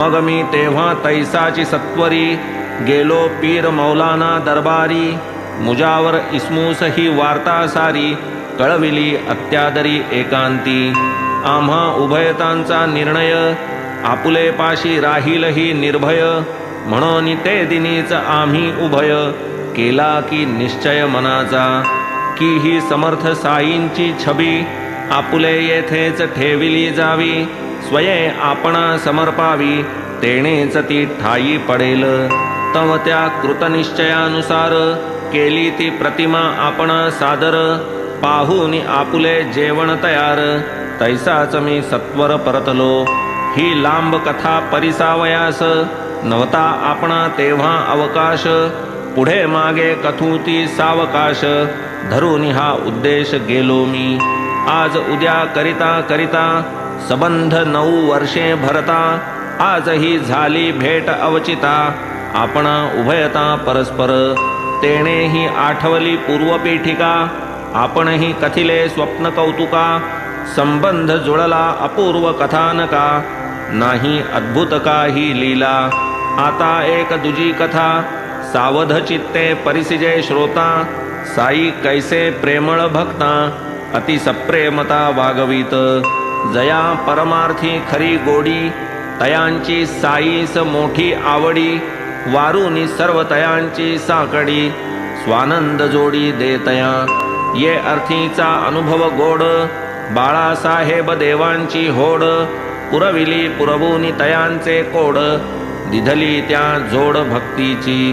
मग मी तेव्हा तैसाची सत्वरी गेलो पीर मौलाना दरबारी. मुजावर इस्मूस ही वार्ता सारी कळविली अत्यादरी एकांती. आम्हा उभयतांचा निर्णय आपुले पाशी राहीलही निर्भय. म्हणून ते दिनीच आम्ही उभय केला की निश्चय मनाचा. की ही समर्थ साईंची छबी आपुले येथेच ठेविली जावी. स्वये आपणा समर्पावी तेणेच ती ठायी पडेल. तव त्या कृतनिश्चयानुसार केली ती प्रतिमा आपणा सादर. पाहून आपुले जेवण तयार तैसाच मी सत्वर परतलो. ही लांब कथा परिसावयास नव्हता आपणा तेव्हा अवकाश. पुढे मागे कथूती सावकाश धरून हा उद्देश गेलो मी. आज उद्या करिता करिता संबंध 9 वर्षे भरता. आजही झाली भेट अवचिता आपणा उभयता परस्पर. तेणेही आठवली पूर्वपीठिका आपणही कथिले स्वप्न कौतुका. संबंध जुळला अपूर्व कथानका नाही अद्भुत काही लीला. आता एक दुजी कथा सावध चित्ते परिसिजे श्रोता. साई कैसे प्रेमळ भक्ता अति सप्रेमता वागवीत. जया परमार्थी खरी गोडी तयांची साईस मोठी आवडी. वारुनी सर्व तयांची साकडी स्वानंद जोडी देतया. ये अर्थीचा अनुभव गोड बाळासाहेब देवांची होड. पुरविली पुरवूनी तयांचे कोड दिधली त्या जोड भक्तीची.